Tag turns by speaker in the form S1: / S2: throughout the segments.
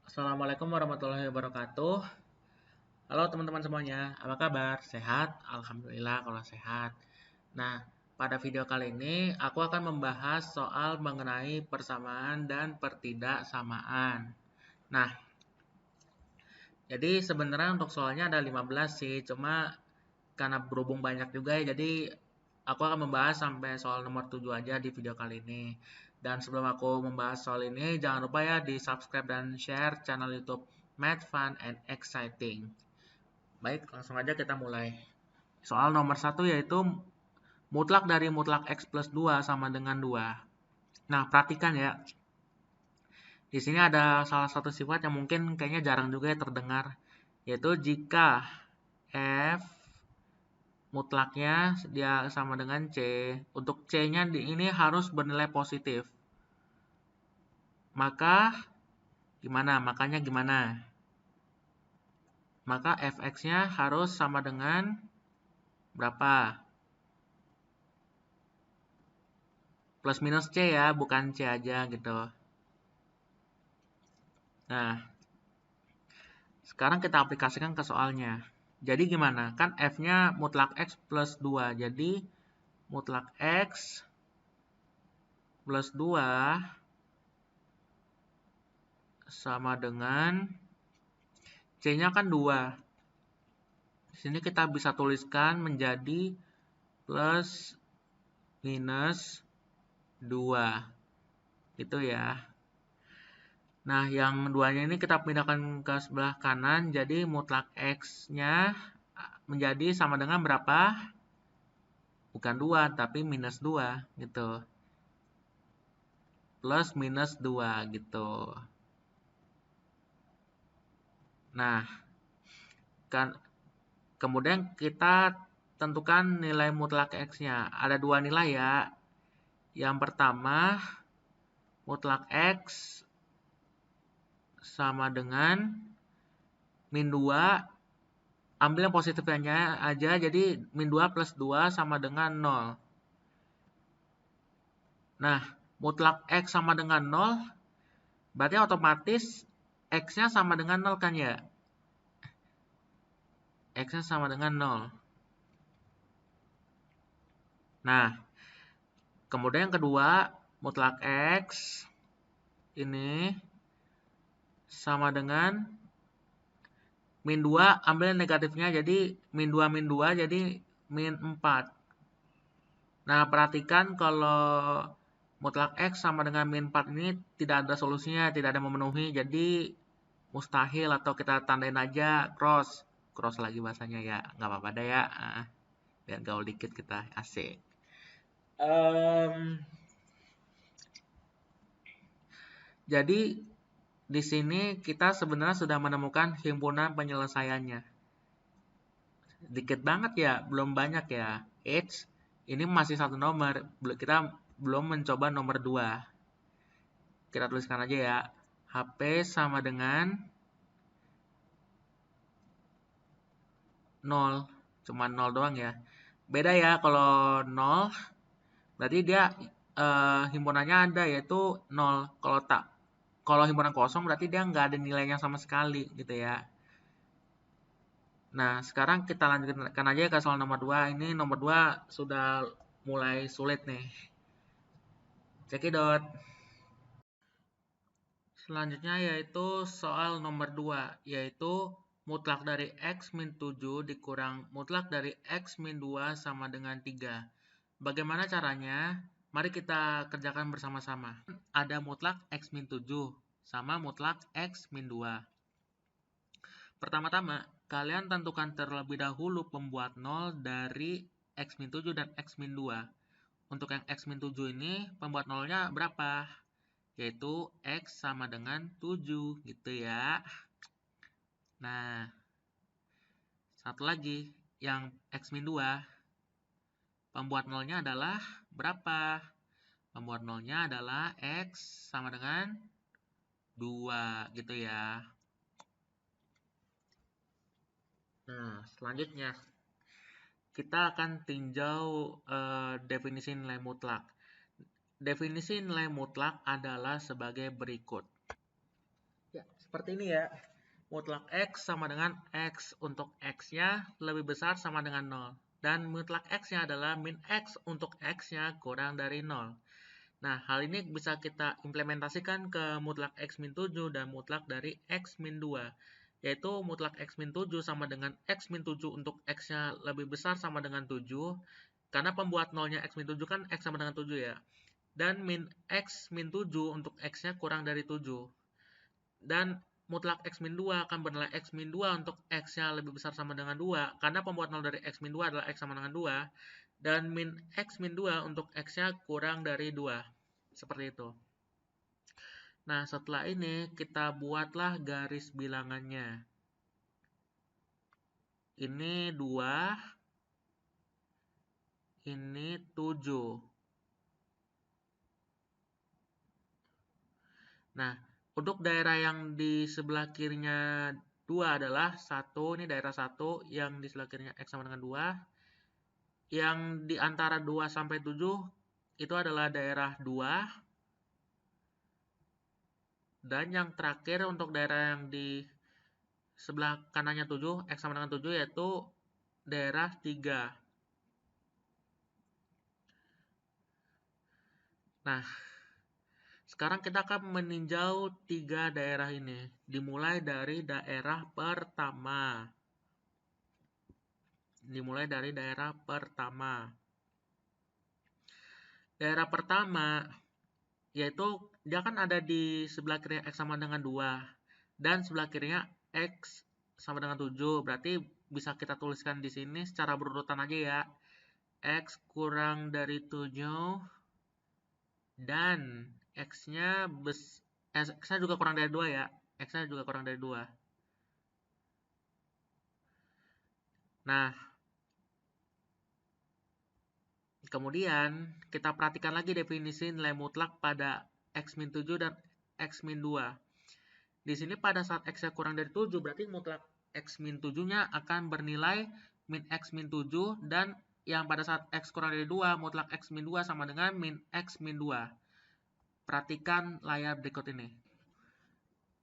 S1: Assalamualaikum warahmatullahi wabarakatuh. Halo teman-teman semuanya, apa kabar? Sehat? Alhamdulillah kalau sehat. Nah, pada video kali ini aku akan membahas soal mengenai persamaan dan pertidaksamaan. Nah, jadi sebenarnya untuk soalnya ada 15 sih, cuma karena berhubung banyak juga ya, jadi aku akan membahas sampai soal nomor 7 aja di video kali ini. Dan sebelum aku membahas soal ini, jangan lupa ya di subscribe dan share channel YouTube Math Fun and Exciting. Baik, langsung aja kita mulai. Soal nomor 1 yaitu mutlak dari mutlak X plus 2 sama dengan 2. Nah, perhatikan ya. Di sini ada salah satu sifat yang mungkin kayaknya jarang juga ya terdengar, yaitu jika F mutlaknya dia sama dengan C, untuk C-nya ini harus bernilai positif. Maka gimana? Makanya gimana? Maka fx-nya harus sama dengan berapa? Plus minus C ya, bukan C aja gitu. Nah, sekarang kita aplikasikan ke soalnya. Jadi gimana? Kan f-nya mutlak X plus 2. Jadi mutlak X plus 2 sama dengan C-nya kan 2. Di sini kita bisa tuliskan menjadi plus minus 2. Gitu ya. Nah, yang duanya ini kita pindahkan ke sebelah kanan. Jadi mutlak X-nya menjadi sama dengan berapa? Bukan 2, tapi minus 2 gitu. Plus minus 2 gitu. Nah, kan kemudian kita tentukan nilai mutlak X-nya. Ada dua nilai ya. Yang pertama, mutlak X sama dengan min 2. Ambil yang positifnya aja, jadi min 2 plus 2 sama dengan 0. Nah, mutlak X sama dengan 0, berarti otomatis X-nya sama dengan 0 kan ya? X-nya sama dengan 0. Nah, kemudian yang kedua, mutlak X ini sama dengan min 2, ambil negatifnya, jadi min 2, jadi min 4. Nah, perhatikan kalau mutlak X sama dengan min 4 ini tidak ada solusinya, tidak ada memenuhi, jadi mustahil atau kita tandain aja cross. Cross lagi bahasanya ya, nggak apa-apa deh ya. Biar gaul dikit kita, asik. Jadi di sini kita sebenarnya sudah menemukan himpunan penyelesaiannya. Dikit banget ya, belum banyak ya. Ini masih satu nomor, kita belum mencoba nomor 2. Kita tuliskan aja ya. HP sama dengan 0. Cuma 0 doang ya. Beda ya kalau 0, berarti dia himpunannya ada yaitu 0. Kalau himpunan kosong berarti dia nggak ada nilainya sama sekali gitu ya. Nah, sekarang kita lanjutkan aja ke soal nomor 2. Ini nomor 2 sudah mulai sulit nih. Cekidot. Selanjutnya yaitu soal nomor 2, yaitu mutlak dari X min 7 dikurang mutlak dari X min 2 sama dengan 3. Bagaimana caranya? Mari kita kerjakan bersama-sama. Ada mutlak X min 7 sama mutlak X min 2. Pertama-tama, kalian tentukan terlebih dahulu pembuat 0 dari X min 7 dan X min 2. Untuk yang X min 7 ini, pembuat 0-nya berapa? Yaitu X sama dengan 7 gitu ya. Nah, satu lagi, yang X min 2. Pembuat 0-nya adalah berapa? Pembuat 0-nya adalah X sama dengan 2 gitu ya. Nah, selanjutnya kita akan tinjau definisi nilai mutlak. Definisi nilai mutlak adalah sebagai berikut. Ya, seperti ini ya. Mutlak X sama dengan X untuk X-nya lebih besar sama dengan 0. Dan mutlak X-nya adalah min X untuk X-nya kurang dari 0. Nah, hal ini bisa kita implementasikan ke mutlak X min 7 dan mutlak dari X min 2. Yaitu mutlak X min 7 sama dengan X min 7 untuk X-nya lebih besar sama dengan 7. Karena pembuat nolnya X min 7 kan X sama dengan 7 ya. Dan min X min 7 untuk X-nya kurang dari 7. Dan mutlak X min 2 akan bernilai X min 2 untuk X-nya lebih besar sama dengan 2. Karena pembuat nol dari X min 2 adalah X sama dengan 2. Dan min X min 2 untuk X-nya kurang dari 2. Seperti itu. Nah, setelah ini kita buatlah garis bilangannya. Ini 2, ini 7. Nah, untuk daerah yang di sebelah kirinya 2 adalah 1, ini daerah 1, yang di sebelah kirinya X sama dengan 2. Yang di antara 2 sampai 7 itu adalah daerah 2. Dan yang terakhir untuk daerah yang di sebelah kanannya 7, X sama dengan 7, yaitu daerah 3. Nah, sekarang kita akan meninjau 3 daerah ini. Dimulai dari daerah pertama. Daerah pertama, yaitu dia kan ada di sebelah kiri X sama dengan 2. Dan sebelah kirinya X sama dengan 7. Berarti bisa kita tuliskan di sini secara berurutan aja ya. X kurang dari 7. Dan X-nya juga kurang dari 2 ya. X-nya juga kurang dari 2. Nah, kemudian kita perhatikan lagi definisi nilai mutlak pada X min 7 dan X min 2. Di sini pada saat X-nya kurang dari 7, berarti mutlak X min 7-nya akan bernilai min X min 7, dan yang pada saat X kurang dari 2, mutlak X min 2 sama dengan min X min 2. Perhatikan layar berikut ini.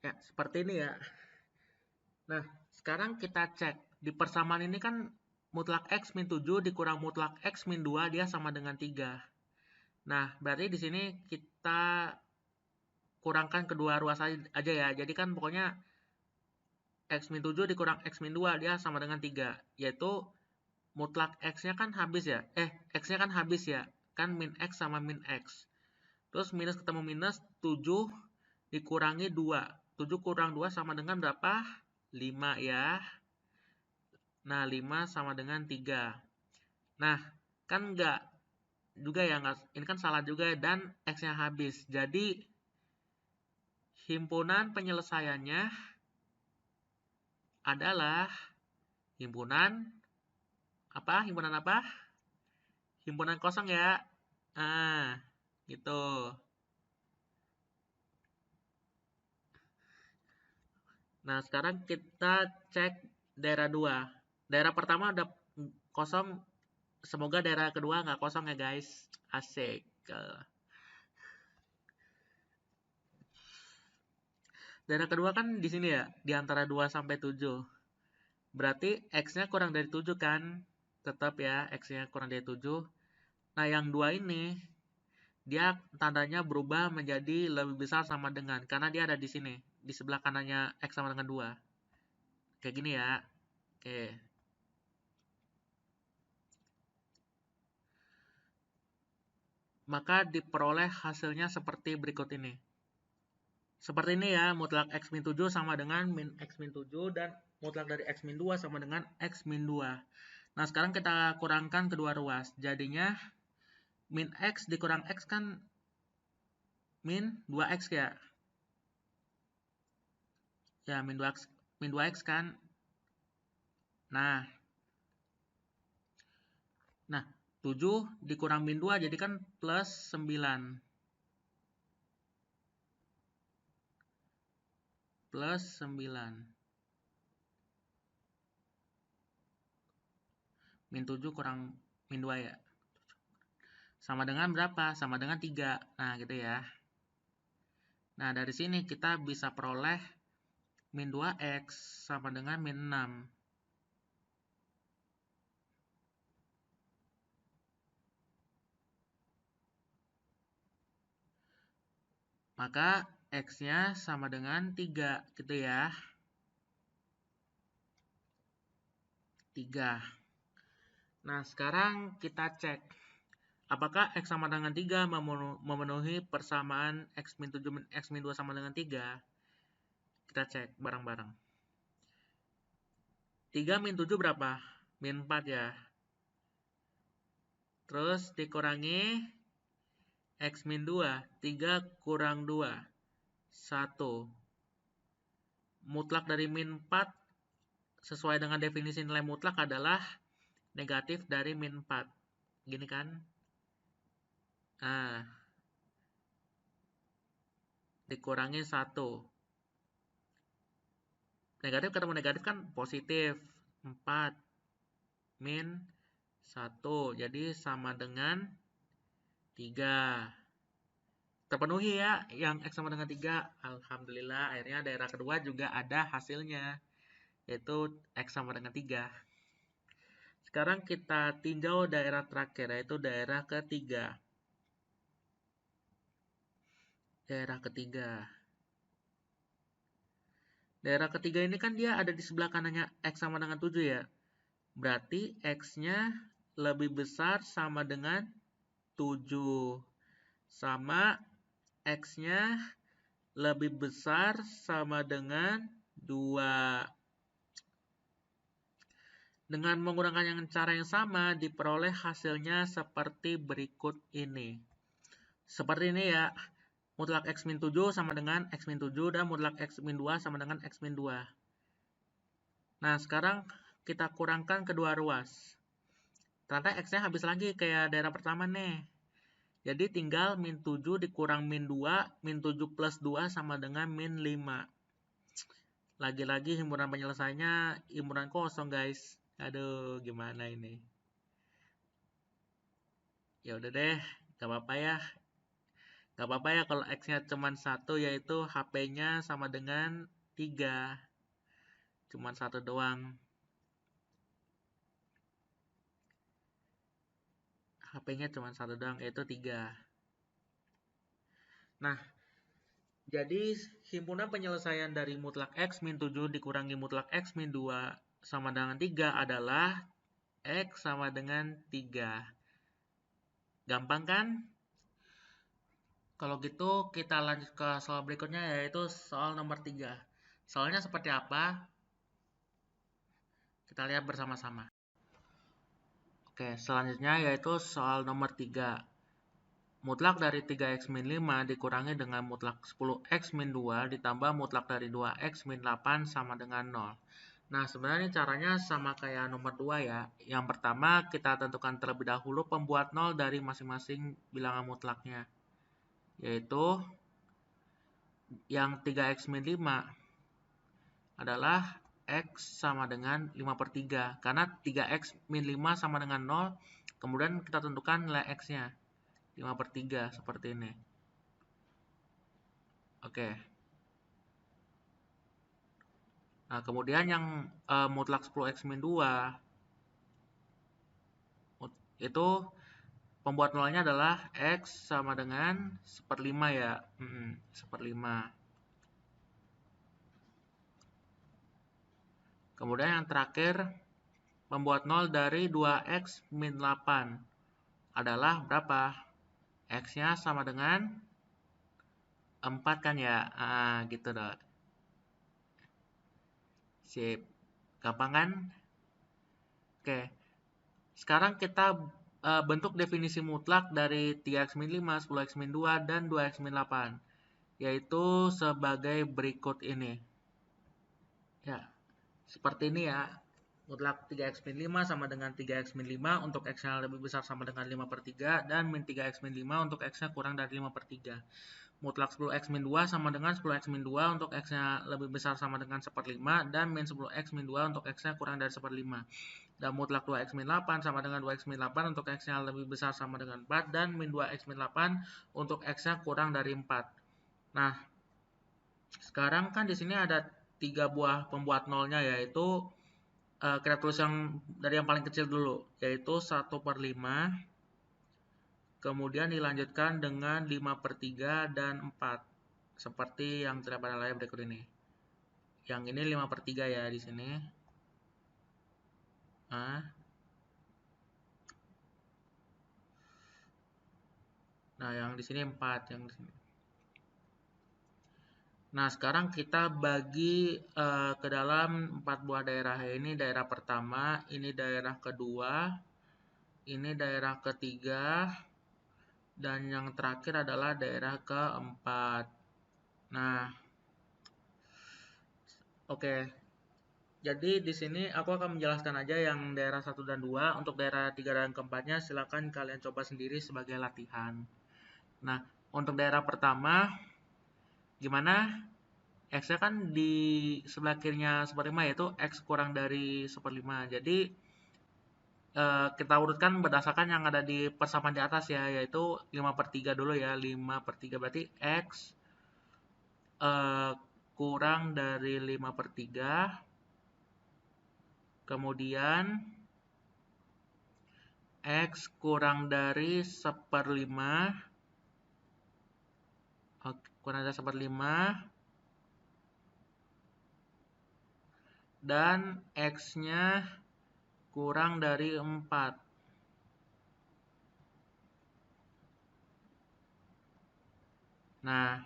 S1: Ya, seperti ini ya. Nah, sekarang kita cek. Di persamaan ini kan mutlak X min 7 dikurang mutlak X min 2, dia sama dengan 3. Nah, berarti di sini kita kurangkan kedua ruas aja ya. Jadi kan pokoknya X min 7 dikurang X min 2, dia sama dengan 3. Yaitu mutlak X-nya kan habis ya. X-nya kan habis ya. Kan min X sama min X. Terus minus ketemu minus, 7 dikurangi 2. 7 kurang 2 sama dengan berapa? 5 ya. Nah, 5 sama dengan 3. Nah, kan enggak juga ya. Ini kan salah juga dan X-nya habis. Jadi, himpunan penyelesaiannya adalah himpunan apa? Himpunan kosong ya. Gitu. Nah, sekarang kita cek daerah 2. Daerah pertama udah kosong. Semoga daerah kedua nggak kosong ya, guys. Asik. Daerah kedua kan di sini ya, di antara 2 sampai 7. Berarti X-nya kurang dari 7 kan? Tetap ya, X-nya kurang dari 7. Nah, yang 2 ini, dia tandanya berubah menjadi lebih besar sama dengan. Karena dia ada di sini. Di sebelah kanannya X sama dengan 2. Kayak gini ya. Oke. Maka diperoleh hasilnya seperti berikut ini. Seperti ini ya, mutlak X min 7 sama dengan min X min 7 dan mutlak dari X min 2 sama dengan X min 2. Nah, sekarang kita kurangkan kedua ruas. Jadinya min X dikurang X kan min 2X ya. Ya, min 2X kan. Nah, 7 dikurang min 2 jadi kan plus 9. Plus 9. Min 7 kurang min 2 ya. Sama dengan berapa? Sama dengan 3. Nah, gitu ya. Nah, dari sini kita bisa peroleh min 2x sama dengan min 6. Maka x-nya sama dengan 3, gitu ya. 3. Nah, sekarang kita cek. Apakah x sama dengan 3 memenuhi persamaan x min 7 x min 2 sama dengan 3? Kita cek bareng-bareng. 3 min 7 berapa? Min 4 ya. Terus dikurangi x min 2. 3 kurang 2. 1. Mutlak dari min 4 sesuai dengan definisi nilai mutlak adalah negatif dari min 4. Gini kan? Nah, dikurangi 1. Negatif ketemu negatif kan positif. 4 min 1. Jadi sama dengan 3. Terpenuhi ya yang x sama dengan 3. Alhamdulillah akhirnya daerah kedua juga ada hasilnya. Yaitu x sama dengan 3. Sekarang kita tinjau daerah terakhir yaitu daerah ketiga. Daerah ketiga. Daerah ketiga ini kan dia ada di sebelah kanannya x sama dengan 7 ya. Berarti x-nya lebih besar sama dengan 7. Sama x-nya lebih besar sama dengan 2. Dengan menggunakan cara yang sama, diperoleh hasilnya seperti berikut ini. Seperti ini ya. Mutlak x min 7 sama dengan x min 7 dan mutlak x min 2 sama dengan x min 2. Nah, sekarang kita kurangkan kedua ruas. Ternyata x-nya habis lagi kayak daerah pertama nih. Jadi tinggal min 7 dikurang min 2, min 7 plus 2 sama dengan min 5. Lagi-lagi himpunan penyelesaiannya himpunan kosong guys. Aduh, gimana ini? Ya udah deh, gak apa-apa ya. Gak apa-apa ya kalau x-nya cuma 1 yaitu HP-nya sama dengan 3. Cuma 1 doang. HP-nya cuma 1 doang yaitu 3. Nah, jadi himpunan penyelesaian dari mutlak x min 7 dikurangi mutlak x min 2 sama dengan 3 adalah x sama dengan 3. Gampang kan? Kalau gitu kita lanjut ke soal berikutnya yaitu soal nomor 3. Soalnya seperti apa? Kita lihat bersama-sama. Oke, selanjutnya yaitu soal nomor 3. Mutlak dari 3x min 5 dikurangi dengan mutlak 10x min 2 ditambah mutlak dari 2x min 8 sama dengan 0. Nah, sebenarnya caranya sama kayak nomor 2 ya. Yang pertama, kita tentukan terlebih dahulu pembuat 0 dari masing-masing bilangan mutlaknya. Yaitu, yang 3x min 5 adalah x sama dengan 5/3. Karena 3x min 5 sama dengan 0, kemudian kita tentukan nilai x-nya. 5/3 seperti ini. Oke. Nah, kemudian yang mutlak 10x min 2 itu pembuat nolnya adalah x sama dengan 1/5 ya. 1/5. Kemudian yang terakhir pembuat 0 dari 2x min 8 adalah berapa? X-nya sama dengan 4 kan ya? Gitu dong. Sip. Gampang kan? Oke. Sekarang kita bentuk definisi mutlak dari 3x min 5, 10x min 2, dan 2x min 8. Yaitu sebagai berikut ini. Ya, seperti ini ya. Mutlak 3x min 5 sama dengan 3x min 5 untuk x-nya lebih besar sama dengan 5/3 dan min 3x min 5 untuk x-nya kurang dari 5/3. Mutlak 10x min 2 sama dengan 10x min 2 untuk x-nya lebih besar sama dengan 1/5 dan min 10x min 2 untuk x-nya kurang dari 1/5. Dan mutlak 2x min 8 sama dengan 2x min 8 untuk x-nya lebih besar sama dengan 4 dan min 2x min 8 untuk x-nya kurang dari 4. Nah, sekarang kan di sini ada 3 buah pembuat nolnya, yaitu kita tulis yang dari yang paling kecil dulu, yaitu 1/5, kemudian dilanjutkan dengan 5/3 dan 4, seperti yang terdapat pada layar berikut ini. Yang ini 5/3 ya di sini. Nah, yang di sini 4, yang di sini. Nah, sekarang kita bagi ke dalam 4 buah daerah. Ini daerah pertama, ini daerah kedua, ini daerah ketiga, dan yang terakhir adalah daerah keempat. Nah, oke. Jadi di sini aku akan menjelaskan aja yang daerah 1 dan 2. Untuk daerah 3 dan keempatnya silakan kalian coba sendiri sebagai latihan. Nah, untuk daerah pertama, gimana? X-nya kan di sebelah kirinya 1/5, yaitu X kurang dari 1/5. Jadi kita urutkan berdasarkan yang ada di persamaan di atas ya, yaitu 5/3 dulu ya. 5/3 berarti X kurang dari 5/3. Kemudian X kurang dari 1/5. Kurang dari 1/5. Dan X-nya kurang dari 4. Nah,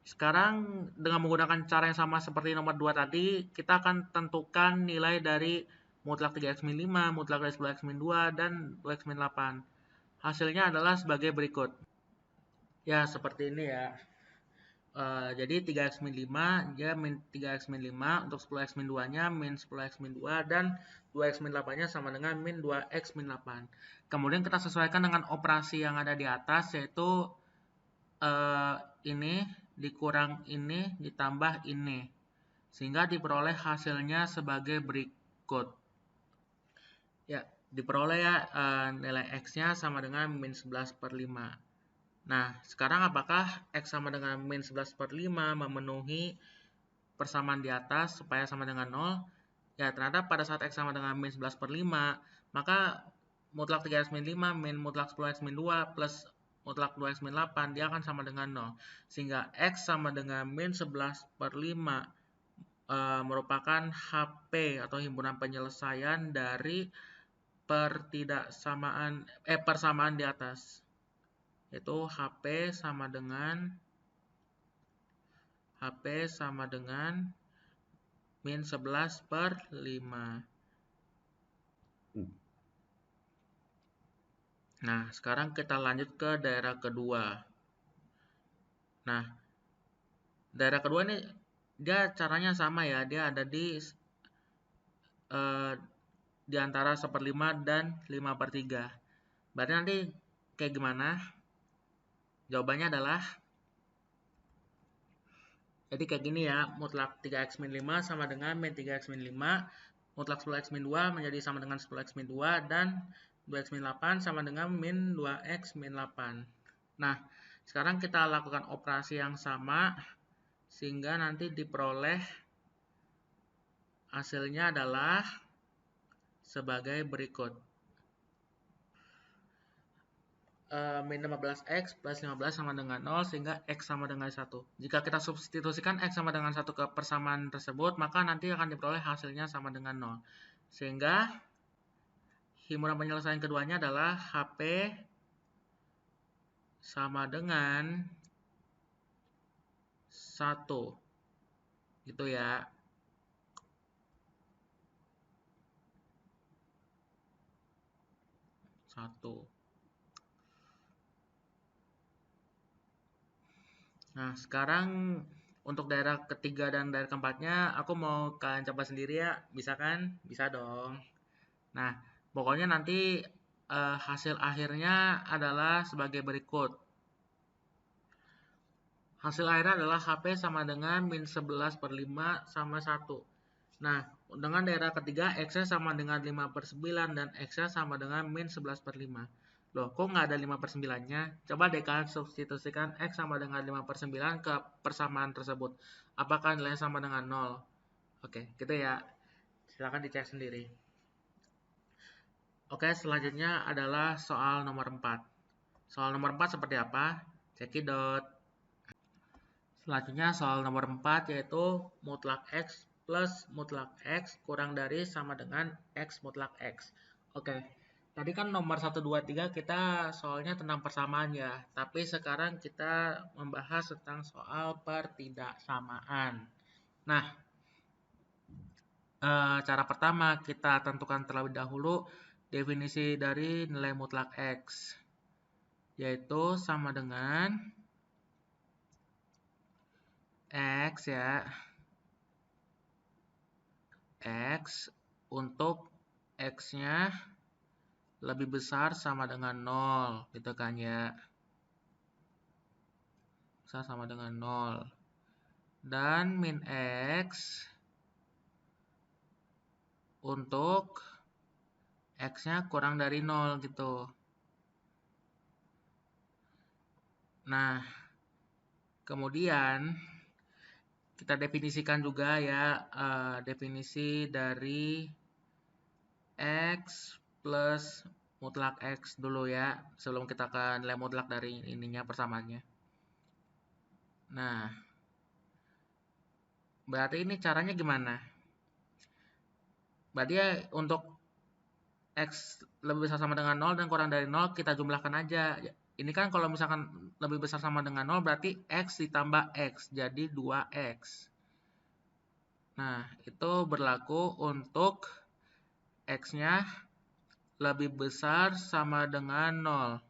S1: sekarang dengan menggunakan cara yang sama seperti nomor 2 tadi, kita akan tentukan nilai dari mutlak 3x-5, mutlak dari 10x-2, dan 2x-8. Hasilnya adalah sebagai berikut. Ya, seperti ini ya. Jadi 3x-5 dia min 3x-5, untuk 10x-2 nya min 10x-2, dan 2x-8 nya sama dengan min 2x-8. Kemudian kita sesuaikan dengan operasi yang ada di atas, yaitu ini dikurang ini ditambah ini, sehingga diperoleh hasilnya sebagai berikut. Ya, diperoleh ya nilai X-nya sama dengan min 11/5. Nah, sekarang apakah X sama dengan min 11/5 memenuhi persamaan di atas supaya sama dengan 0? Ya, ternyata pada saat X sama dengan min 11/5, maka mutlak 3x-5 min mutlak 10x-2 plus mutlak 2x-8 dia akan sama dengan 0. Sehingga X sama dengan min 11/5 merupakan HP atau himpunan penyelesaian dari persamaan di atas. Yaitu HP sama dengan min 11/5. Nah, sekarang kita lanjut ke daerah kedua. Nah, daerah kedua ini dia caranya sama ya, dia ada di antara 1/5 dan 5/3. Berarti nanti kayak gimana? Jawabannya adalah, jadi kayak gini ya, mutlak 3x-5 sama dengan min 3x-5, mutlak 10x-2 menjadi sama dengan 10x-2, dan 2x-8 sama dengan min 2x-8. Nah, sekarang kita lakukan operasi yang sama, sehingga nanti diperoleh hasilnya adalah sebagai berikut. Min 15x plus 15 sama dengan 0, sehingga X sama dengan 1. Jika kita substitusikan X sama dengan 1 ke persamaan tersebut, maka nanti akan diperoleh hasilnya sama dengan 0. Sehingga himpunan penyelesaian keduanya adalah HP sama dengan 1. Gitu ya. Nah, sekarang untuk daerah ketiga dan daerah keempatnya, aku mau kalian coba sendiri ya. Bisa kan? Bisa dong. Nah, pokoknya nanti hasil akhirnya adalah sebagai berikut. Hasil akhirnya adalah HP sama dengan min 11/5 sama 1. Nah, dengan daerah ketiga, X-nya sama dengan 5/9 dan X-nya sama dengan min 11/5. Loh, kok nggak ada 5/9-nya? Coba deh kalian substitusikan X sama dengan 5/9 ke persamaan tersebut. Apakah nilainya sama dengan 0? Oke, gitu ya. Silahkan dicek sendiri. Oke, selanjutnya adalah soal nomor 4. Soal nomor 4 seperti apa? Cekidot. Selanjutnya soal nomor 4 yaitu mutlak X plus mutlak X kurang dari sama dengan X mutlak X. Oke. Tadi kan nomor 1, 2, 3 kita soalnya tentang persamaan ya. Tapi sekarang kita membahas tentang soal pertidaksamaan. Nah, cara pertama kita tentukan terlebih dahulu definisi dari nilai mutlak X. Yaitu sama dengan X ya. X untuk X-nya lebih besar sama dengan 0 gitu kan ya, besar sama dengan 0, dan min X untuk X-nya kurang dari 0 gitu. Nah, kemudian kita definisikan juga ya definisi dari X plus mutlak X dulu ya, sebelum kita ke nilai mutlak dari ininya persamaannya. Nah, berarti ini caranya gimana? Berarti ya untuk X lebih besar sama dengan 0 dan kurang dari 0 kita jumlahkan aja. Ini kan kalau misalkan lebih besar sama dengan 0 berarti X ditambah X jadi 2X. Nah, itu berlaku untuk X-nya lebih besar sama dengan 0.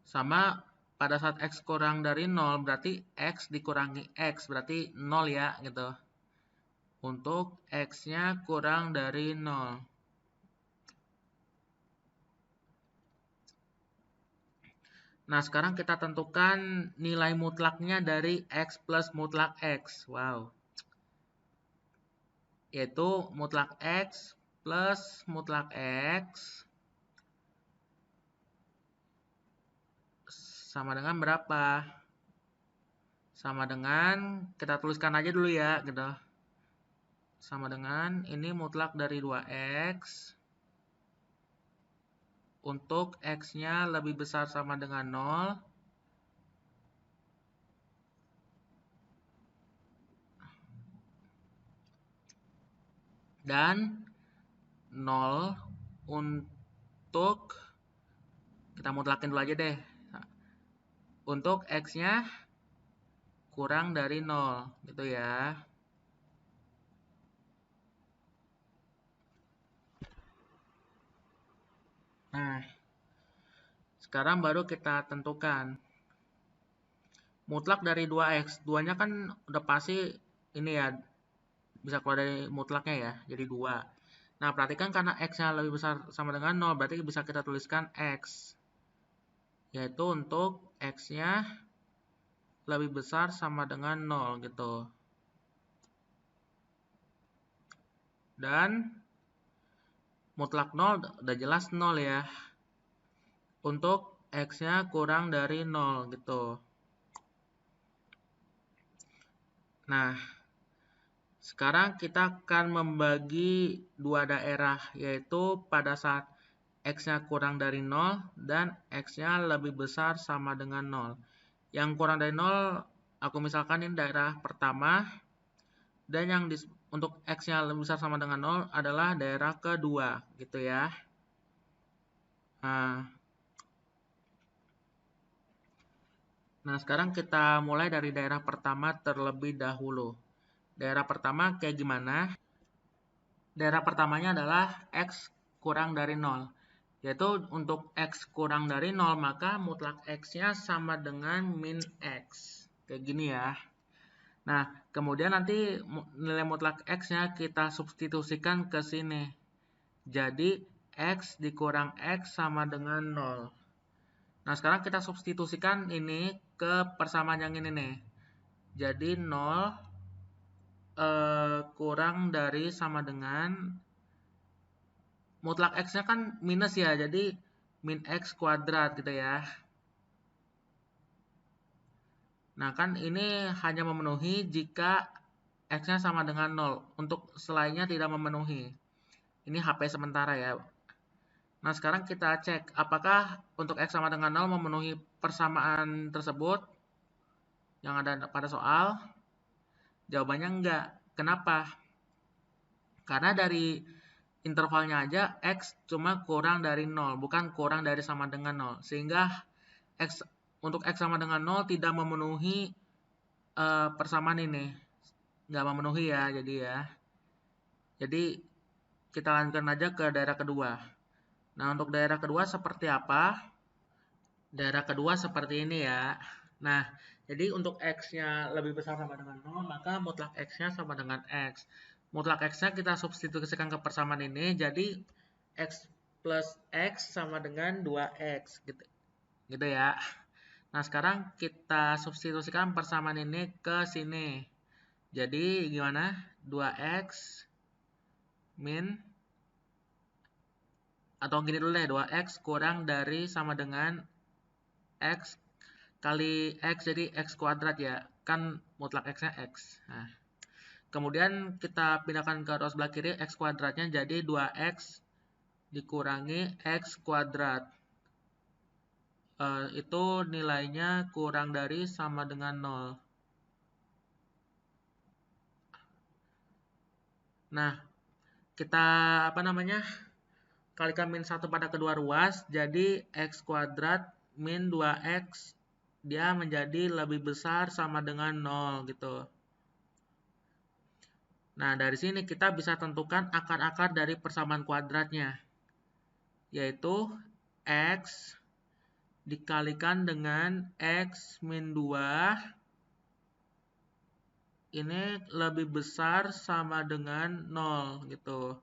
S1: Sama pada saat X kurang dari 0 berarti X dikurangi X berarti 0 ya gitu. Untuk X-nya kurang dari 0. Nah, sekarang kita tentukan nilai mutlaknya dari X plus mutlak X. Wow. Yaitu mutlak X plus mutlak X sama dengan berapa? Sama dengan, kita tuliskan aja dulu ya, gitu. Sama dengan, ini mutlak dari 2X. Untuk X-nya lebih besar sama dengan 0. Dan 0 untuk, kita mutlakin dulu aja deh. Untuk X-nya kurang dari 0, gitu ya. Nah, sekarang baru kita tentukan. Mutlak dari 2X. 2-nya kan udah pasti ini ya, bisa keluar dari mutlaknya ya, jadi 2. Nah, perhatikan karena X-nya lebih besar sama dengan 0, berarti bisa kita tuliskan X. Yaitu untuk X-nya lebih besar sama dengan 0 gitu. Dan mutlak 0 udah jelas 0 ya. Untuk X-nya kurang dari 0 gitu. Nah, sekarang kita akan membagi dua daerah, yaitu pada saat X-nya kurang dari 0 dan X-nya lebih besar sama dengan 0. Yang kurang dari 0, aku misalkan ini daerah pertama, dan yang untuk X-nya lebih besar sama dengan 0 adalah daerah kedua, gitu ya. Nah, sekarang kita mulai dari daerah pertama terlebih dahulu. Daerah pertama kayak gimana? Daerah pertamanya adalah X kurang dari 0. Yaitu untuk X kurang dari 0, maka mutlak X-nya sama dengan min X. Kayak gini ya. Nah, kemudian nanti nilai mutlak X-nya kita substitusikan ke sini. Jadi, X dikurang X sama dengan 0. Nah, sekarang kita substitusikan ini ke persamaan yang ini nih. Jadi 0 kurang dari sama dengan mutlak X-nya kan minus ya, jadi min X kuadrat gitu ya. Nah, kan ini hanya memenuhi jika X-nya sama dengan 0. Untuk selainnya tidak memenuhi. Ini HP sementara ya. Nah, sekarang kita cek apakah untuk X sama dengan 0 memenuhi persamaan tersebut yang ada pada soal. Jawabannya enggak. Kenapa? Karena dari intervalnya aja X cuma kurang dari 0, bukan kurang dari sama dengan 0. Sehingga untuk X sama dengan 0 tidak memenuhi persamaan ini. Nggak memenuhi ya, jadi ya. Jadi kita lanjutkan aja ke daerah kedua. Nah, untuk daerah kedua seperti apa? Daerah kedua seperti ini ya. Nah, jadi untuk X-nya lebih besar sama dengan 0, maka mutlak X-nya sama dengan X. Mutlak X-nya kita substitusikan ke persamaan ini, jadi X plus X sama dengan 2X. Gitu ya. Nah, sekarang kita substitusikan persamaan ini ke sini. Jadi, gimana? 2X min, atau gini dulu deh, 2X kurang dari sama dengan X kali X, jadi X kuadrat ya. Kan mutlak X-nya X. Nah, kemudian kita pindahkan ke ruang sebelah kiri, X kuadratnya jadi 2X dikurangi X kuadrat. Itu nilainya kurang dari sama dengan 0. Nah, kita kalikan min 1 pada kedua ruas, jadi X kuadrat min 2X dia menjadi lebih besar sama dengan 0 gitu. Nah, dari sini kita bisa tentukan akar-akar dari persamaan kuadratnya, yaitu X dikalikan dengan X min 2 ini lebih besar sama dengan 0 gitu.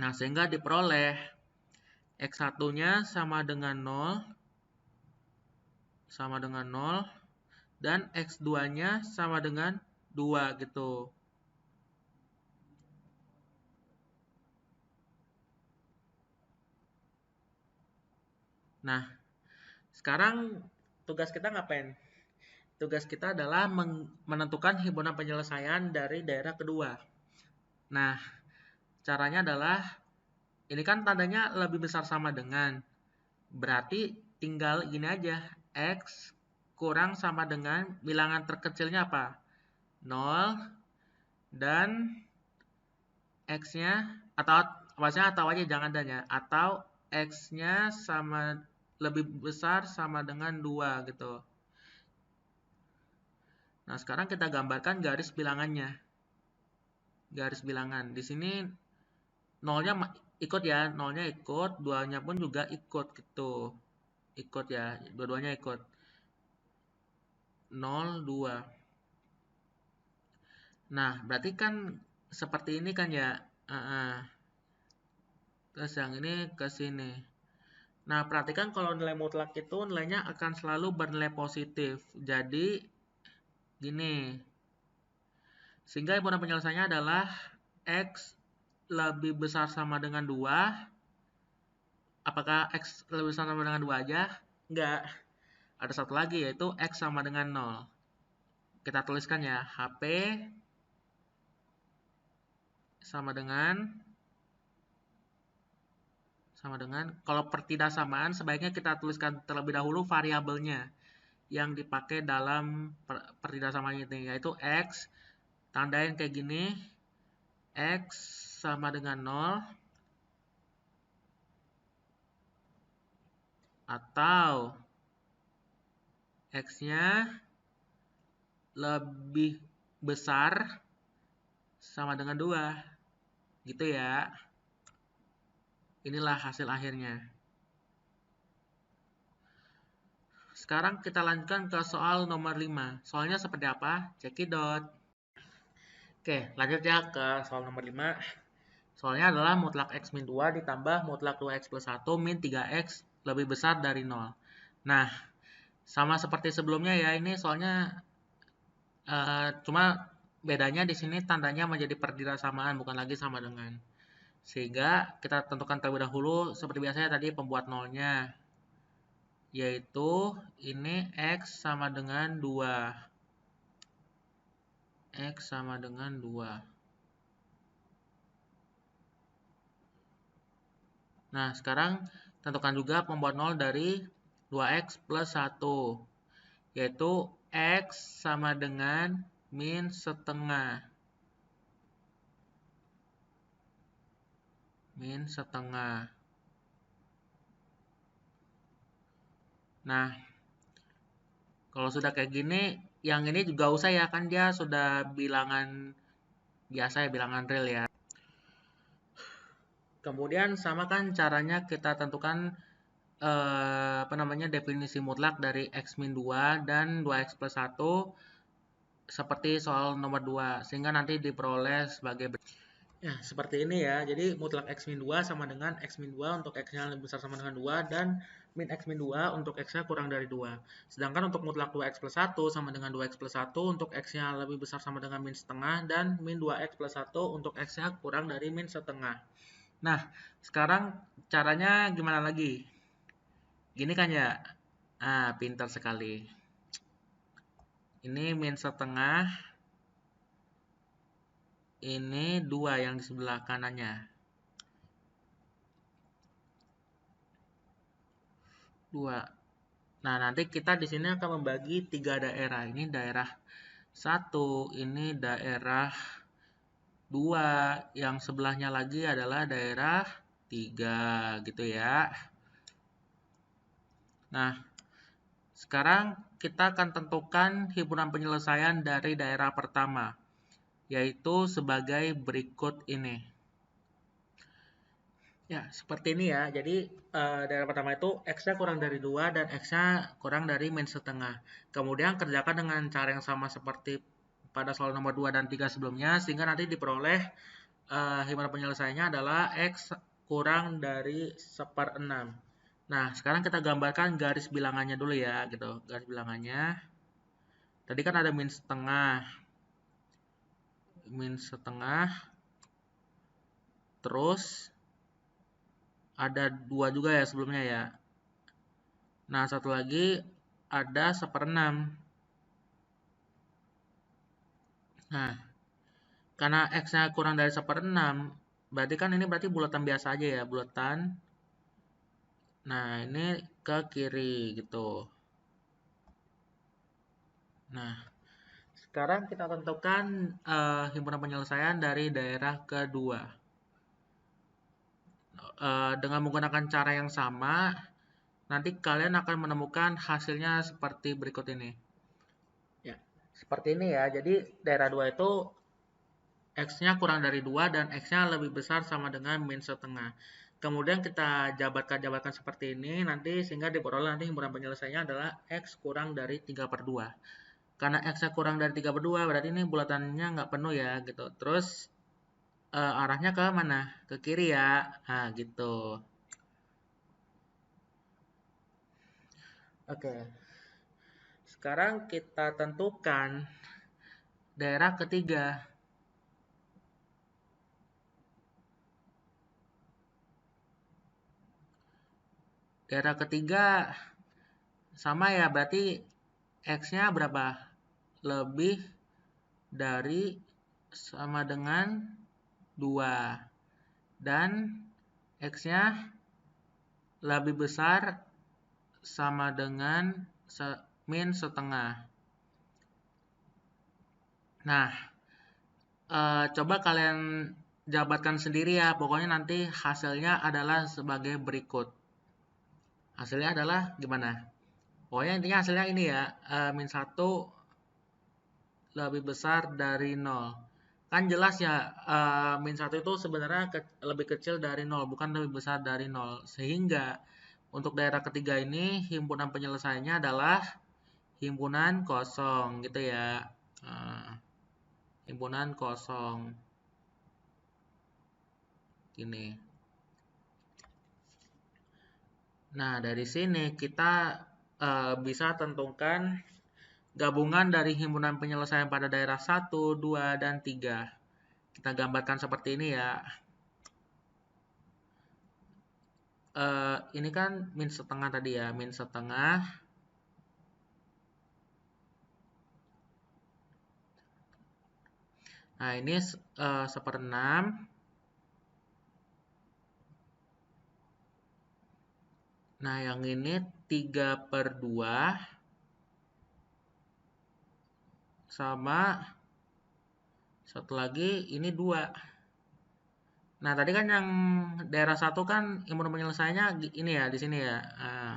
S1: Nah, sehingga diperoleh X1-nya sama dengan 0 dan X2-nya sama dengan 2 gitu. Nah, sekarang tugas kita ngapain? Tugas kita adalah menentukan himpunan penyelesaian dari daerah kedua. Nah, caranya adalah ini kan tandanya lebih besar sama dengan. Berarti tinggal gini aja. X kurang sama dengan bilangan terkecilnya apa? 0 dan X-nya atau maksudnya atau aja jangan adanya. Atau X-nya sama lebih besar sama dengan 2 gitu. Nah, sekarang kita gambarkan garis bilangannya. Garis bilangan. Di sini 0-nya ikut ya, 0-nya ikut, 2-nya pun juga ikut gitu. Ikut ya, dua-duanya ikut. 0, 2. Nah, berarti kan seperti ini kan ya. Terus yang ini ke sini. Nah, perhatikan kalau nilai mutlak itu nilainya akan selalu bernilai positif. Jadi, gini. Sehingga himpunan penyelesaiannya adalah X lebih besar sama dengan 2. Apakah X lebih besar sama dengan 2 aja? Enggak. Ada satu lagi yaitu X sama dengan 0. Kita tuliskan ya. HP sama dengan kalau pertidaksamaan sebaiknya kita tuliskan terlebih dahulu variabelnya yang dipakai dalam pertidaksamaan ini, yaitu X, tandain kayak gini, X sama dengan 0 atau X-nya lebih besar sama dengan 2 gitu ya. Inilah hasil akhirnya. Sekarang kita lanjutkan ke soal nomor 5. Soalnya seperti apa? Cekidot. Oke, lanjut ya ke soal nomor 5. Soalnya adalah mutlak X min 2 ditambah mutlak 2X plus 1 min 3X lebih besar dari 0. Nah, sama seperti sebelumnya ya, ini soalnya cuma bedanya di sini tandanya menjadi perdirsamaan, bukan lagi sama dengan. Sehingga kita tentukan terlebih dahulu seperti biasanya tadi pembuat nolnya, yaitu ini X sama dengan 2. X sama dengan 2. Nah, sekarang tentukan juga pembuat nol dari 2X plus 1, yaitu X sama dengan min setengah. Min setengah. Nah, kalau sudah kayak gini, yang ini juga usah ya, kan dia sudah bilangan biasa ya, bilangan real ya. Kemudian sama kan caranya kita tentukan definisi mutlak dari X min 2 dan 2X plus 1 seperti soal nomor 2, sehingga nanti diperoleh sebagai ya, seperti ini ya. Jadi mutlak X min 2 sama dengan X min 2 untuk X-nya lebih besar sama dengan 2 dan min X min 2 untuk X-nya kurang dari 2. Sedangkan untuk mutlak 2X plus 1 sama dengan 2X plus 1 untuk X-nya lebih besar sama dengan min setengah dan min 2X plus 1 untuk X-nya kurang dari min setengah. Nah, sekarang caranya gimana lagi? Gini kan ya? Pintar sekali. Ini min setengah. Ini 2 yang di sebelah kanannya. 2. Nah, nanti kita di sini akan membagi 3 daerah. Ini daerah 1, ini daerah 2, yang sebelahnya lagi adalah daerah 3, gitu ya. Nah, sekarang kita akan tentukan himpunan penyelesaian dari daerah pertama, yaitu sebagai berikut ini. Ya, seperti ini ya. Jadi, daerah pertama itu X-nya kurang dari 2 dan X-nya kurang dari min setengah. Kemudian kerjakan dengan cara yang sama seperti pada soal nomor 2 dan 3 sebelumnya, sehingga nanti diperoleh himpunan penyelesaiannya adalah X kurang dari 1/6. Nah, sekarang kita gambarkan garis bilangannya dulu ya, gitu. Garis bilangannya. Tadi kan ada min setengah. Min setengah. Terus ada 2 juga ya sebelumnya ya. Nah, satu lagi ada 1/6. Nah, karena X-nya kurang dari 1/6, berarti kan ini berarti bulatan biasa aja ya, bulatan. Nah, ini ke kiri gitu. Nah, sekarang kita tentukan himpunan penyelesaian dari daerah kedua. Dengan menggunakan cara yang sama, nanti kalian akan menemukan hasilnya seperti berikut ini. Ya, seperti ini ya. Jadi daerah 2 itu X-nya kurang dari 2 dan X-nya lebih besar sama dengan min setengah. Kemudian kita jabarkan seperti ini nanti sehingga diperoleh nanti himpunan penyelesaiannya adalah X kurang dari 3/2. Karena X-nya kurang dari 3/2 berarti ini bulatannya nggak penuh ya gitu. Terus arahnya ke mana? Ke kiri ya. Nah, gitu. Oke. Sekarang kita tentukan daerah ketiga. Daerah ketiga sama ya, berarti X-nya berapa? Lebih dari sama dengan 2. Dan X-nya lebih besar sama dengan min setengah. Nah, coba kalian jabarkan sendiri ya. Pokoknya nanti hasilnya adalah sebagai berikut. Hasilnya adalah gimana? Pokoknya intinya hasilnya ini ya. Min 1 lebih besar dari 0. Kan jelas ya, min 1 itu sebenarnya lebih kecil dari 0, bukan lebih besar dari 0. Sehingga untuk daerah ketiga ini himpunan penyelesaiannya adalah himpunan kosong gitu ya. Himpunan kosong. Gini. Nah, dari sini kita bisa tentukan gabungan dari himpunan penyelesaian pada daerah 1, 2, dan 3. Kita gambarkan seperti ini ya. Ini kan min setengah tadi ya, min setengah. Nah, ini 1/6. Nah, yang ini 3/2 sama satu lagi ini 2. Nah, tadi kan yang daerah 1 kan himpunan penyelesaiannya ini ya, di sini ya. Nah,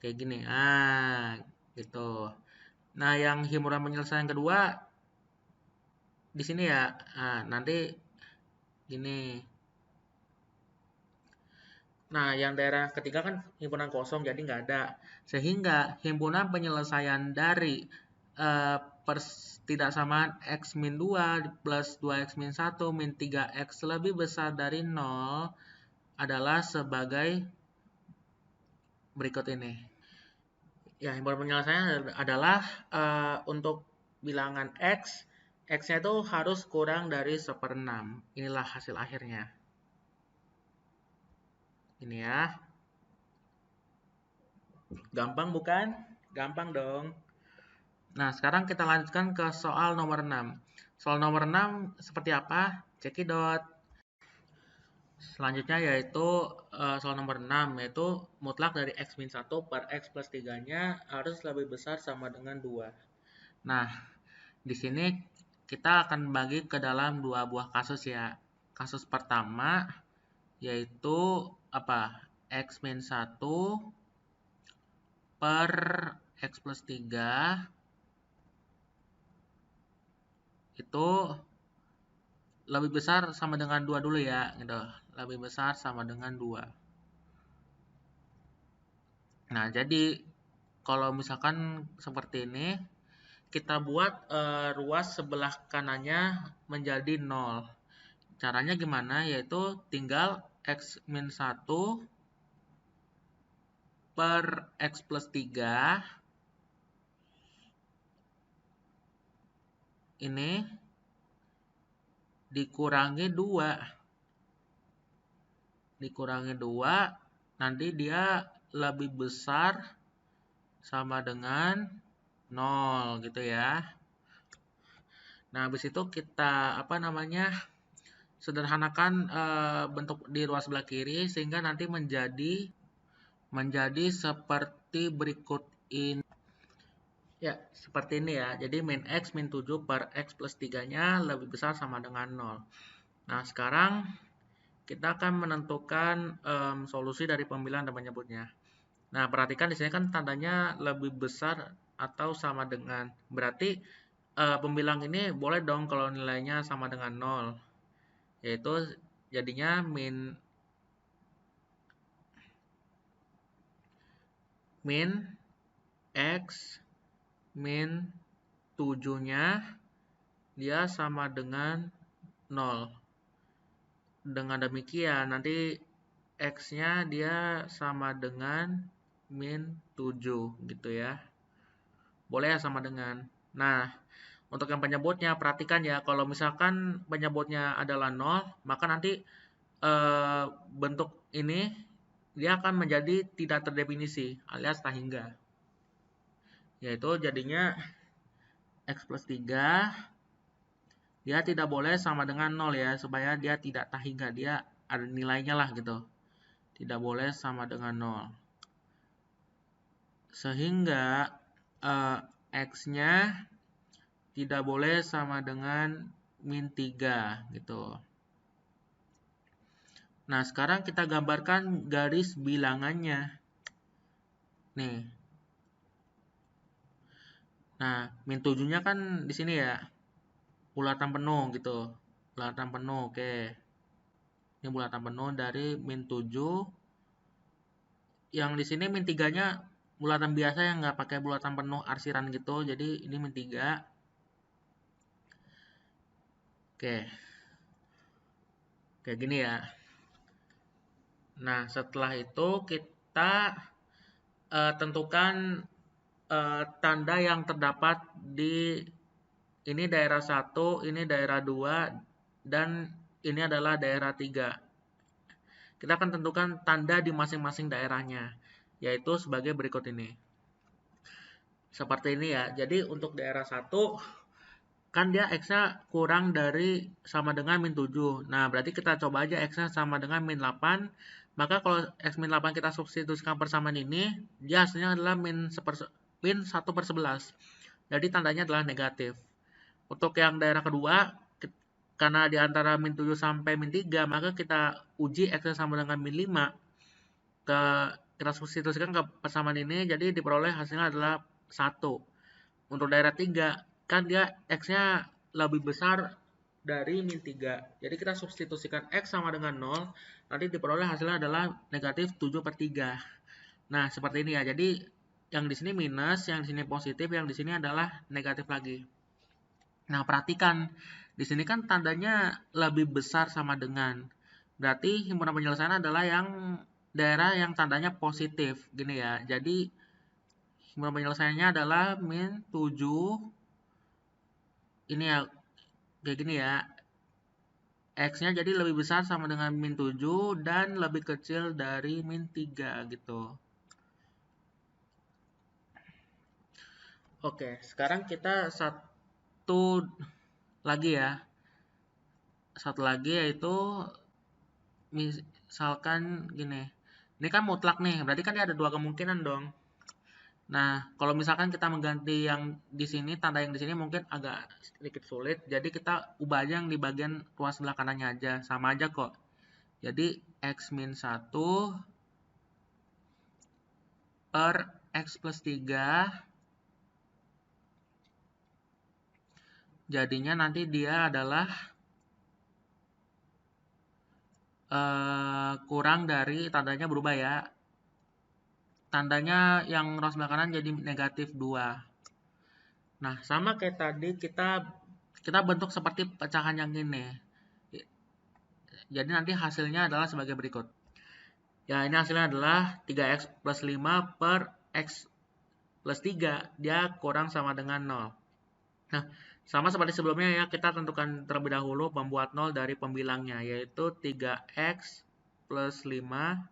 S1: kayak gini. Gitu. Nah, yang himpunan penyelesaian kedua di sini ya. Nanti gini. Nah, yang daerah ketiga kan himpunan kosong, jadi nggak ada. Sehingga himpunan penyelesaian dari tidak samaan X min 2 plus 2X min 1 min 3X lebih besar dari 0 adalah sebagai berikut ini. Ya, himpunan penyelesaian adalah untuk bilangan X, X-nya itu harus kurang dari 1/6. Inilah hasil akhirnya. Ini ya. Gampang bukan? Gampang dong. Nah, sekarang kita lanjutkan ke soal nomor 6. Soal nomor 6 seperti apa? Cekidot. Selanjutnya yaitu soal nomor 6, yaitu mutlak dari X min 1 per X plus 3-nya harus lebih besar sama dengan 2. Nah, di sini kita akan bagi ke dalam dua buah kasus ya. Kasus pertama yaitu apa? X min 1 per X plus 3 itu lebih besar sama dengan 2 dulu ya, gitu. Lebih besar sama dengan 2. Nah, jadi kalau misalkan seperti ini, kita buat ruas sebelah kanannya menjadi 0. Caranya gimana? Yaitu tinggal X min 1 per X plus 3 ini dikurangi 2. Dikurangi 2, nanti dia lebih besar sama dengan 0 gitu ya. Nah, habis itu kita sederhanakan bentuk di ruas sebelah kiri sehingga nanti menjadi seperti berikut ini. Ya, seperti ini ya. Jadi min X min 7 per X plus 3-nya lebih besar sama dengan 0. Nah, sekarang kita akan menentukan solusi dari pemilihan dan penyebutnya. Nah, perhatikan di sini kan tandanya lebih besar atau sama dengan. Berarti pembilang ini boleh dong kalau nilainya sama dengan 0. Yaitu jadinya min X min 7-nya dia sama dengan 0. Dengan demikian nanti X-nya dia sama dengan min 7 gitu ya. Boleh ya sama dengan. Nah, untuk yang penyebutnya perhatikan ya, kalau misalkan penyebutnya adalah 0, maka nanti bentuk ini dia akan menjadi tidak terdefinisi alias tak hingga. Yaitu jadinya X plus 3 dia tidak boleh sama dengan 0 ya, supaya dia tidak tak hingga, dia ada nilainya lah gitu. Tidak boleh sama dengan 0. Sehingga X-nya tidak boleh sama dengan min 3 gitu. Nah, sekarang kita gambarkan garis bilangannya. Nih. Nah, min 7-nya kan di sini ya. Bulatan penuh gitu. Bulatan penuh, oke. Ini bulatan penuh dari min 7. Yang di sini min 3-nya bulatan biasa yang nggak pakai bulatan penuh arsiran gitu. Jadi ini min 3. Oke. Kayak gini ya. Nah, setelah itu kita tentukan tanda yang terdapat di ini daerah 1, ini daerah 2, dan ini adalah daerah 3. Kita akan tentukan tanda di masing-masing daerahnya, yaitu sebagai berikut ini. Seperti ini ya. Jadi untuk daerah 1, kan dia X-nya kurang dari sama dengan min 7. Nah, berarti kita coba aja X-nya sama dengan min 8. Maka kalau X min 8 kita substitusikan persamaan ini, dia hasilnya adalah min 1/11. Jadi tandanya adalah negatif. Untuk yang daerah kedua, karena di antara min 7 sampai min 3, maka kita uji X-nya sama dengan min 5. Kita substitusikan ke persamaan ini, jadi diperoleh hasilnya adalah 1. Untuk daerah 3, kan dia X-nya lebih besar dari min 3. Jadi kita substitusikan X sama dengan 0, nanti diperoleh hasilnya adalah negatif 7/3. Nah, seperti ini ya. Jadi yang di sini minus, yang di sini positif, yang di sini adalah negatif lagi. Nah, perhatikan. Di sini kan tandanya lebih besar sama dengan. Berarti himpunan penyelesaian adalah yang daerah yang tandanya positif. Gini ya. Jadi himpunan penyelesaiannya adalah min 7. Ini ya, kayak gini ya. X-nya jadi lebih besar sama dengan min 7 dan lebih kecil dari min 3 gitu. Oke, sekarang kita satu lagi ya. Satu lagi yaitu misalkan gini. Ini kan mutlak nih, berarti kan ada dua kemungkinan dong. Nah, kalau misalkan kita mengganti yang di sini, tanda yang di sini mungkin agak sedikit sulit. Jadi kita ubah aja yang di bagian ruas sebelah kanannya aja. Sama aja kok. Jadi X min 1 per X plus 3. Jadinya nanti dia adalah kurang dari, tandanya berubah ya. Tandanya yang ruas sebelah kanan jadi negatif 2. Nah, sama kayak tadi kita bentuk seperti pecahan yang ini. Jadi nanti hasilnya adalah sebagai berikut. Ya, ini hasilnya adalah 3x plus 5 per x plus 3. Dia kurang sama dengan 0. Nah, sama seperti sebelumnya ya, kita tentukan terlebih dahulu pembuat 0 dari pembilangnya, yaitu 3x plus 5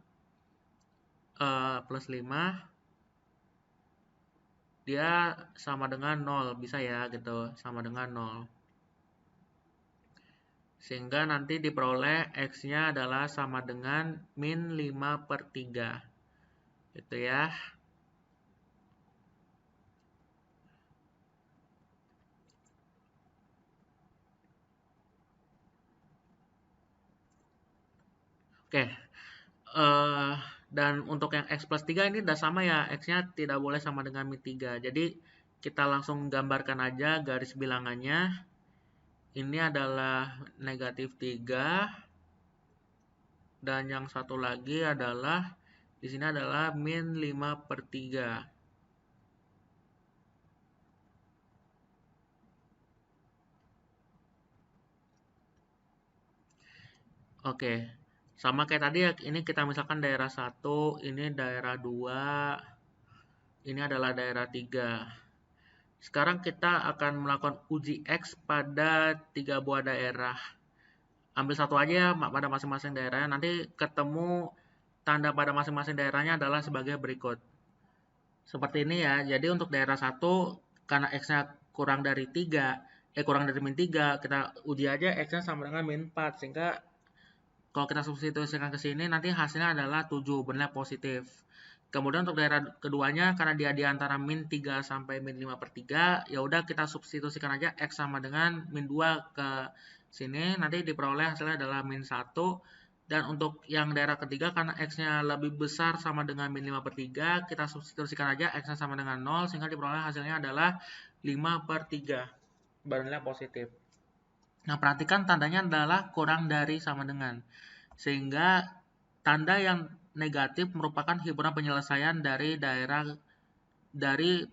S1: dia sama dengan 0, bisa ya gitu, sama dengan 0. Sehingga nanti diperoleh X-nya adalah sama dengan min 5/3. Gitu ya. Oke. Dan untuk yang X plus 3 ini udah sama ya. X-nya tidak boleh sama dengan min 3. Jadi kita langsung gambarkan aja garis bilangannya. Ini adalah negatif 3. Dan yang satu lagi adalah, di sini adalah min 5/3. Oke. Sama kayak tadi ya, ini kita misalkan daerah 1, ini daerah 2, ini adalah daerah 3. Sekarang kita akan melakukan uji X pada 3 buah daerah. Ambil satu aja ya pada masing-masing daerahnya. Nanti ketemu tanda pada masing-masing daerahnya adalah sebagai berikut. Seperti ini ya. Jadi untuk daerah 1, karena X-nya kurang dari 3, kurang dari min 3, kita uji aja X-nya sama dengan min 4. Sehingga kalau kita substitusikan ke sini, nanti hasilnya adalah 7, benar positif. Kemudian untuk daerah keduanya, karena dia di antara min 3 sampai min 5/3, ya udah kita substitusikan aja X sama dengan min 2 ke sini, nanti diperoleh hasilnya adalah min 1. Dan untuk yang daerah ketiga, karena X-nya lebih besar sama dengan min 5/3, kita substitusikan aja X-nya sama dengan 0, sehingga diperoleh hasilnya adalah 5/3. Benar positif. Nah, perhatikan tandanya adalah kurang dari sama dengan. Sehingga tanda yang negatif merupakan himpunan penyelesaian dari daerah dari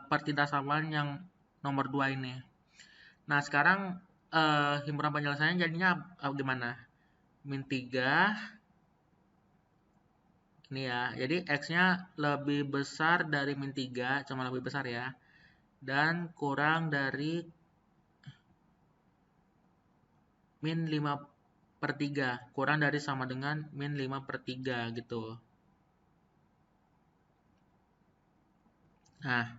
S1: pertindasawan yang nomor 2 ini. Nah, sekarang himpunan penyelesaian jadinya gimana? Min 3 Ini ya, jadi X-nya lebih besar dari min 3, cuma lebih besar ya. Dan kurang dari min 5/3. Kurang dari sama dengan min 5/3 gitu. Nah,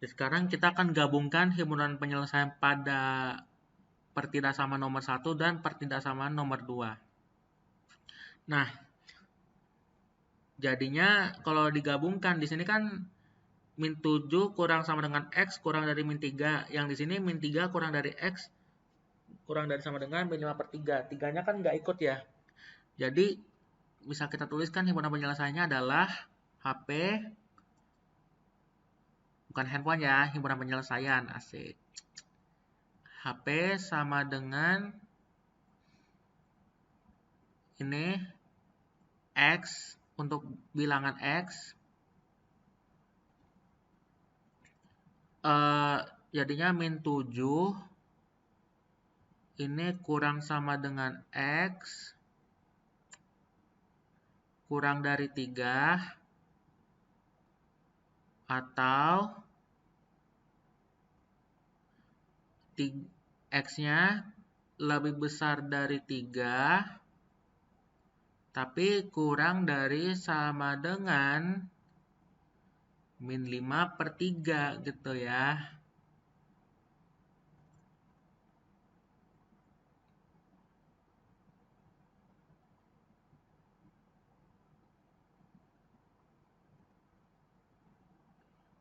S1: sekarang kita akan gabungkan himpunan penyelesaian pada pertidaksamaan nomor 1 dan pertidaksamaan nomor 2. Nah, jadinya kalau digabungkan di sini kan min 7 kurang sama dengan X kurang dari min 3. Yang di sini min 3 kurang dari X kurang dari sama dengan min 5/3. Tiganya kan nggak ikut ya. Jadi bisa kita tuliskan himpunan penyelesaiannya adalah HP, bukan handphone ya, himpunan penyelesaian, asik. HP sama dengan ini X untuk bilangan X. Jadinya min 7 ini kurang sama dengan X kurang dari 3 atau X-nya lebih besar dari 3 tapi kurang dari sama dengan min 5/3 gitu ya.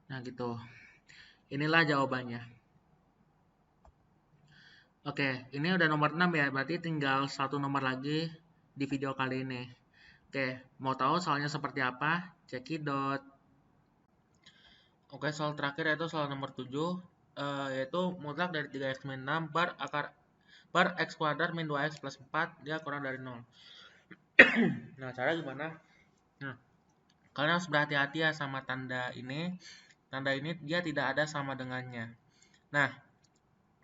S1: Nah gitu. Inilah jawabannya. Oke, ini udah nomor 6 ya, berarti tinggal satu nomor lagi di video kali ini. Oke, mau tahu soalnya seperti apa? Cekidot. Oke, soal terakhir yaitu soal nomor 7, yaitu mutlak dari 3x min 6 per x kuadrat min 2x plus 4, dia kurang dari 0. Nah, cara gimana? Nah, kalian harus berhati-hati ya sama tanda ini. Tanda ini dia tidak ada sama dengannya. Nah,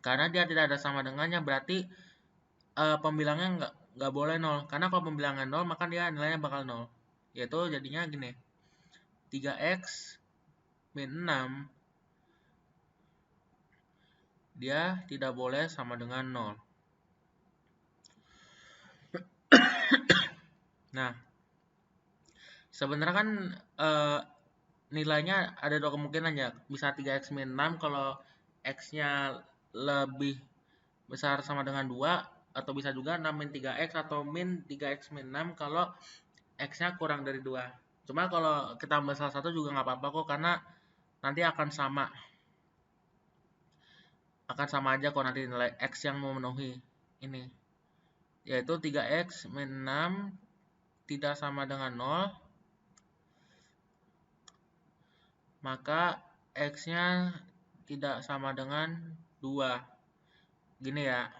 S1: karena dia tidak ada sama dengannya berarti pembilangnya nggak boleh 0. Karena kalau pembilangan 0 maka dia nilainya bakal 0. Yaitu jadinya gini. 3x min 6 dia tidak boleh sama dengan 0. Nah, sebenarnya kan nilainya ada dua kemungkinan ya. Bisa 3x min 6 kalau x-nya lebih besar sama dengan 2, atau bisa juga 6 min 3x atau min 3x min 6 kalau x-nya kurang dari 2. Cuma kalau kita ambil salah satu juga nggak apa-apa kok, karena nanti akan sama. Akan sama aja kok nanti nilai x yang memenuhi ini. Yaitu 3x min 6 tidak sama dengan 0. Maka x-nya tidak sama dengan 2. Gini ya.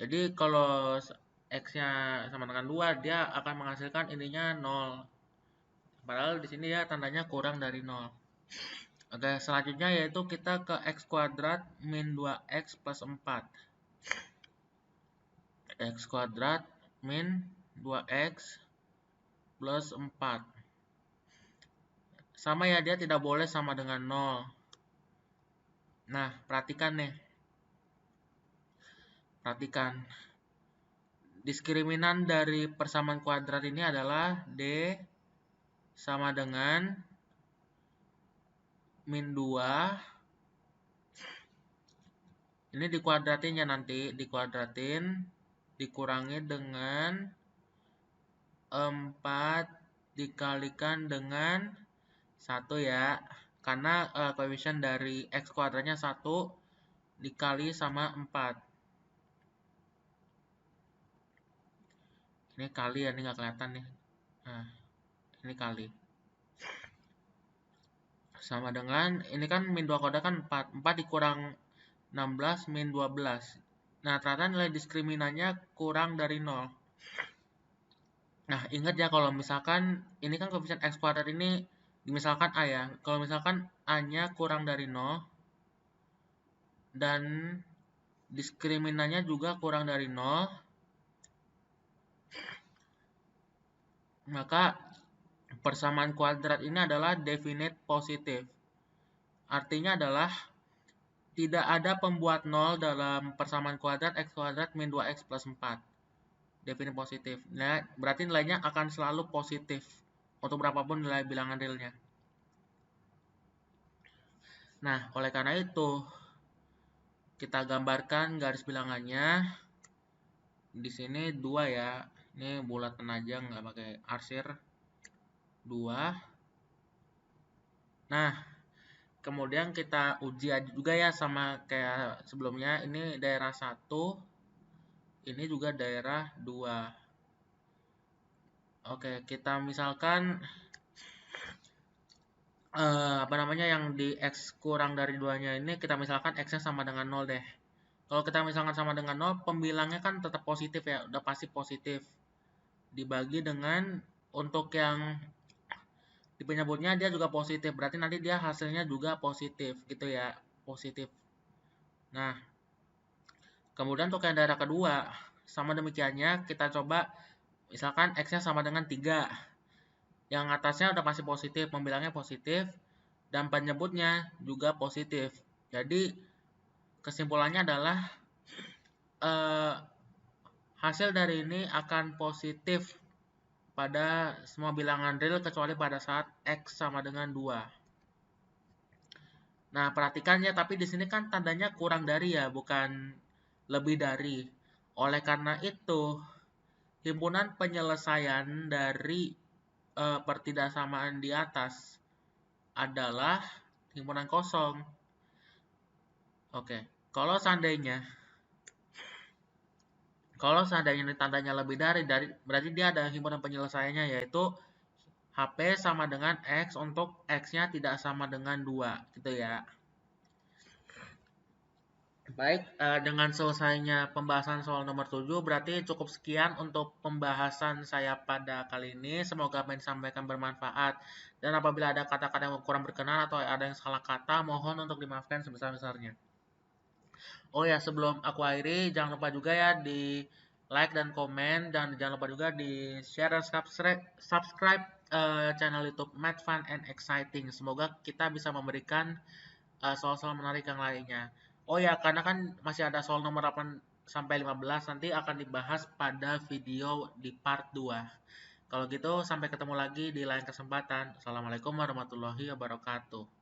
S1: Jadi kalau x-nya sama dengan 2, dia akan menghasilkan ininya 0. Padahal di sini ya tandanya kurang dari 0. Oke, selanjutnya yaitu kita ke x kuadrat min 2x plus 4. X kuadrat min 2x plus 4. Sama ya, dia tidak boleh sama dengan 0. Nah, perhatikan nih. Perhatikan. Diskriminan dari persamaan kuadrat ini adalah D sama dengan min 2. Ini dikuadratin ya nanti. Dikuadratin. Dikurangi dengan 4 dikalikan dengan 1 ya. Karena koefisien dari x kuadratnya 1 dikali sama 4. Ini kali ya, ini nggak kelihatan nih. Nah, ini kali. Sama dengan, ini kan min 2 kuadrat kan 4. 4 dikurang 16 min 12. Nah, ternyata nilai diskriminannya kurang dari 0. Nah, ingat ya kalau misalkan ini kan koefisien x kuadrat ini misalkan A ya. Kalau misalkan A-nya kurang dari 0 dan diskriminannya juga kurang dari 0, maka persamaan kuadrat ini adalah definite positif. Artinya adalah tidak ada pembuat 0 dalam persamaan kuadrat x kuadrat min 2x plus 4. Definite positif. Nah, berarti nilainya akan selalu positif untuk berapapun nilai bilangan realnya. Nah, oleh karena itu, kita gambarkan garis bilangannya. Di sini 2 ya. Ini bulat aja, nggak pakai arsir. 2. Nah, kemudian kita uji juga ya sama kayak sebelumnya. Ini daerah 1. Ini juga daerah 2. Oke, kita misalkan yang di x kurang dari 2-nya ini kita misalkan x-nya sama dengan 0 deh. Kalau kita misalkan sama dengan 0, pembilangnya kan tetap positif ya, udah pasti positif. Dibagi dengan untuk yang di penyebutnya dia juga positif, berarti nanti dia hasilnya juga positif gitu ya, positif. Nah, kemudian untuk yang daerah kedua, sama demikiannya kita coba misalkan x-nya sama dengan 3. Yang atasnya udah pasti positif, pembilangnya positif, dan penyebutnya juga positif. Jadi kesimpulannya adalah hasil dari ini akan positif pada semua bilangan real kecuali pada saat x sama dengan 2. Nah, perhatikan ya, tapi di sini kan tandanya kurang dari ya, bukan lebih dari. Oleh karena itu, himpunan penyelesaian dari pertidaksamaan di atas adalah himpunan kosong. Oke, kalau seandainya ini tandanya lebih dari berarti dia ada himpunan penyelesaiannya, yaitu HP sama dengan X untuk X-nya tidak sama dengan 2 gitu ya. Baik, dengan selesainya pembahasan soal nomor 7, berarti cukup sekian untuk pembahasan saya pada kali ini. Semoga apa yang disampaikan bermanfaat. Dan apabila ada kata-kata yang kurang berkenan atau ada yang salah kata, mohon untuk dimaafkan sebesar-besarnya. Oh ya, sebelum aku akhiri, jangan lupa juga ya di like dan komen, dan jangan lupa juga di share dan subscribe channel YouTube Math Fun and Exciting. Semoga kita bisa memberikan soal-soal menarik yang lainnya. Oh ya, karena kan masih ada soal nomor 8 sampai 15 nanti akan dibahas pada video di part 2. Kalau gitu sampai ketemu lagi di lain kesempatan. Assalamualaikum warahmatullahi wabarakatuh.